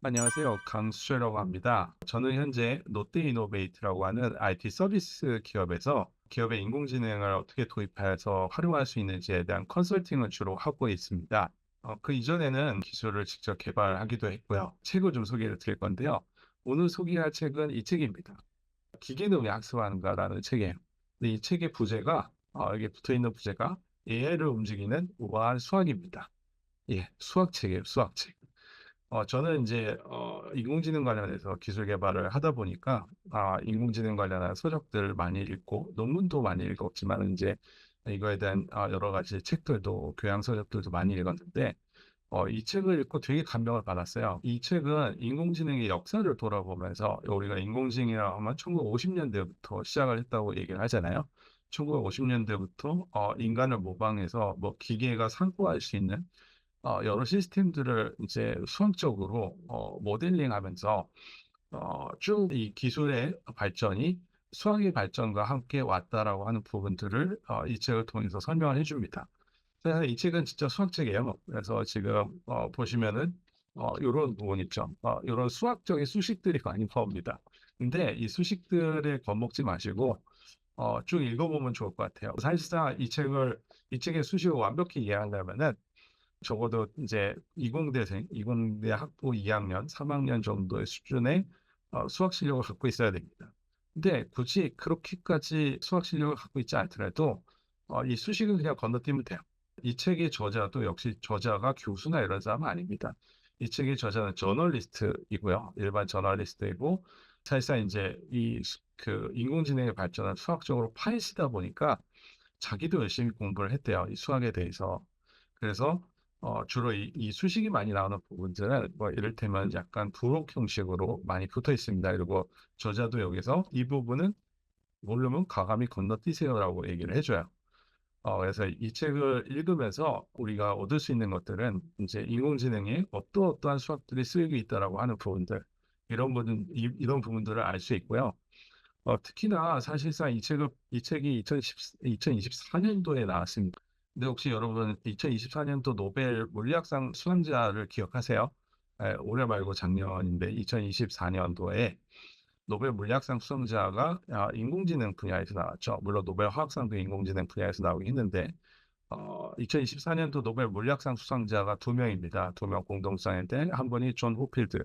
안녕하세요. 강수철이라고 합니다. 저는 현재 롯데이노베이트라고 하는 IT 서비스 기업에서 기업의 인공지능을 어떻게 도입해서 활용할 수 있는지에 대한 컨설팅을 주로 하고 있습니다. 그 이전에는 기술을 직접 개발하기도 했고요. 책을 좀 소개를 드릴 건데요. 오늘 소개할 책은 이 책입니다. 기계는 왜 학습하는가라는 책이에요. 근데 이 책의 부제가, 여기 붙어 있는 부제가 AI를 움직이는 우아한 수학입니다. 예, 수학책이에요, 수학책. 저는 이제 인공지능 관련해서 기술 개발을 하다 보니까 인공지능 관련한 서적들 많이 읽고 논문도 많이 읽었지만 이제 이거에 대한 여러 가지 책들도 교양 서적들도 많이 읽었는데 이 책을 읽고 되게 감명을 받았어요. 이 책은 인공지능의 역사를 돌아보면서 우리가 인공지능이라고 하면 1950년대부터 시작을 했다고 얘기를 하잖아요. 1950년대부터 인간을 모방해서 뭐 기계가 상호할 수 있는 여러 시스템들을 이제 수학적으로 모델링하면서 쭉 이 기술의 발전이 수학의 발전과 함께 왔다라고 하는 부분들을 이 책을 통해서 설명을 해줍니다. 그래서 이 책은 진짜 수학책이에요. 그래서 지금 보시면은 이런 부분 있죠. 이런 수학적인 수식들이 많이 나옵니다. 근데 이 수식들에 겁먹지 마시고 쭉 읽어보면 좋을 것 같아요. 사실상 이 책의 수식을 완벽히 이해하려면은 적어도 이제 이공대생, 이공대 학부 2학년, 3학년 정도의 수준의 수학 실력을 갖고 있어야 됩니다. 근데 굳이 그렇게까지 수학 실력을 갖고 있지 않더라도 이 수식은 그냥 건너뛰면 돼요. 이 책의 저자도 역시 저자가 교수나 이런 사람은 아닙니다. 이 책의 저자는 저널리스트이고요. 일반 저널리스트이고 사실상 이제 그 인공지능의 발전을 수학적으로 파헤치다 보니까 자기도 열심히 공부를 했대요. 이 수학에 대해서. 그래서 주로 이 수식이 많이 나오는 부분들은 뭐 이를테면 약간 부록 형식으로 많이 붙어 있습니다. 그리고 저자도 여기서 이 부분은 모르면 과감히 건너뛰세요라고 얘기를 해줘요. 그래서 이 책을 읽으면서 우리가 얻을 수 있는 것들은 이제 인공지능에 어떠한 수학들이 쓰이고 있다라고 하는 부분들, 이런 부분들을 알 수 있고요. 특히나 사실상 이 책이 2024년도에 나왔습니다. 근데 혹시 여러분 2024년도 노벨 물리학상 수상자를 기억하세요? 올해 말고 작년인데 2024년도에 노벨 물리학상 수상자가 인공지능 분야에서 나왔죠. 물론 노벨 화학상도 인공지능 분야에서 나오긴 했는데 2024년도 노벨 물리학상 수상자가 두 명입니다. 두 명 공동수상인데 한 분이 존 호필드,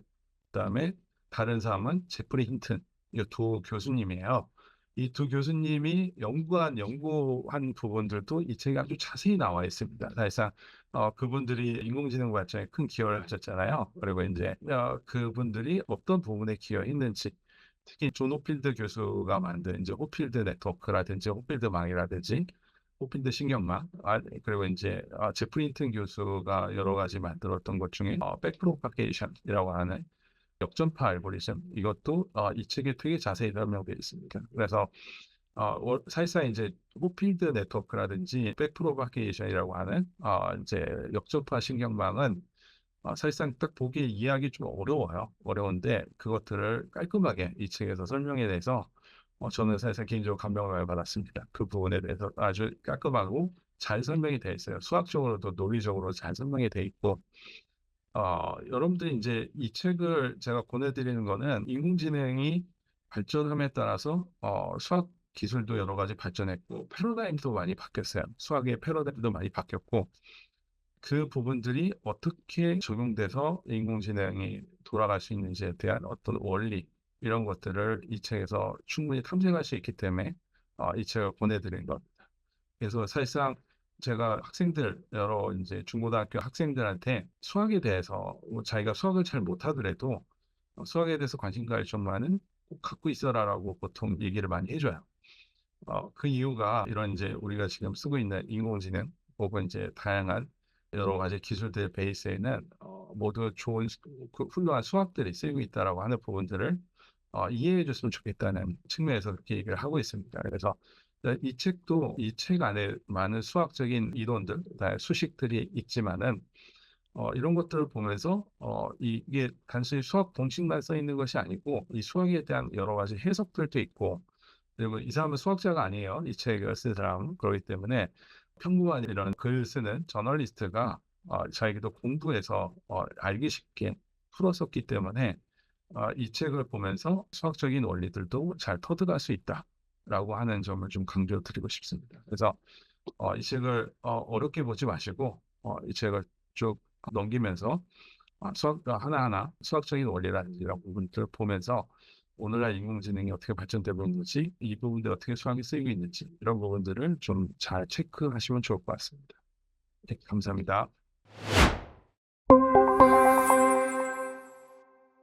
그다음에 다른 사람은 제프리 힌튼. 이 두 교수님이에요. 이 두 교수님이 연구한 부분들도 이 책에 아주 자세히 나와 있습니다. 사실상 그분들이 인공지능 발전에 큰 기여를 하셨잖아요. 그리고 이제 그분들이 어떤 부분에 기여했는지, 특히 존 호필드 교수가 만든 이제 호필드 네트워크라든지 호필드망이라든지 호필드 신경망, 그리고 이제 제프리 힌튼 교수가 여러 가지 만들었던 것 중에 백프로파게이션이라고 하는 역전파 알고리즘, 이것도 이 책에 되게 자세히 설명되어 있습니다. 그래서 사실상 이제 호필드 네트워크라든지 백프로파게이션이라고 하는 이제 역전파 신경망은 사실상 딱 보기에 이해하기 좀 어려워요. 어려운데 그것들을 깔끔하게 이 책에서 설명에 대해서 저는 사실상 개인적으로 감명을 받았습니다. 그 부분에 대해서 아주 깔끔하고 잘 설명이 되어 있어요. 수학적으로도 논리적으로 잘 설명이 되어 있고 여러분들이 이제 이 책을 제가 권해드리는 거는 인공지능이 발전함에 따라서 수학 기술도 여러 가지 발전했고 패러다임도 많이 바뀌었어요. 수학의 패러다임도 많이 바뀌었고 그 부분들이 어떻게 적용돼서 인공지능이 돌아갈 수 있는지에 대한 어떤 원리 이런 것들을 이 책에서 충분히 탐색할 수 있기 때문에 이 책을 보내드린 겁니다. 그래서 사실상 제가 여러 이제 중고등학교 학생들한테 수학에 대해서 뭐 자기가 수학을 잘 못하더라도 수학에 대해서 관심가를 좀 많은 꼭 갖고 있어라라고 보통 얘기를 많이 해줘요. 그 이유가 이런 이제 우리가 지금 쓰고 있는 인공지능 혹은 이제 다양한 여러 가지 기술들 베이스에는 모두 좋은 훌륭한 수학들이 쓰이고 있다라고 하는 부분들을 이해해 줬으면 좋겠다는 측면에서 그렇게 얘기를 하고 있습니다. 그래서 이 책 안에 많은 수학적인 이론들, 수식들이 있지만은 이런 것들을 보면서 이게 단순히 수학 공식만 써 있는 것이 아니고 이 수학에 대한 여러 가지 해석들도 있고 그리고 이 사람은 수학자가 아니에요. 이 책을 쓴 사람. 그렇기 때문에 평범한 이런 글 쓰는 저널리스트가 자기도 공부해서 알기 쉽게 풀었었기 때문에 이 책을 보면서 수학적인 원리들도 잘 터득할 수 있다라고 하는 점을 좀 강조드리고 싶습니다. 그래서 이 책을 어렵게 보지 마시고 이 책을 쭉 넘기면서 수학 하나하나 수학적인 원리라든지 이런 부분들을 보면서 오늘날 인공지능이 어떻게 발전되고 있는지, 이 부분들이 어떻게 수학에 쓰이고 있는지 이런 부분들을 좀 잘 체크하시면 좋을 것 같습니다. 네, 감사합니다.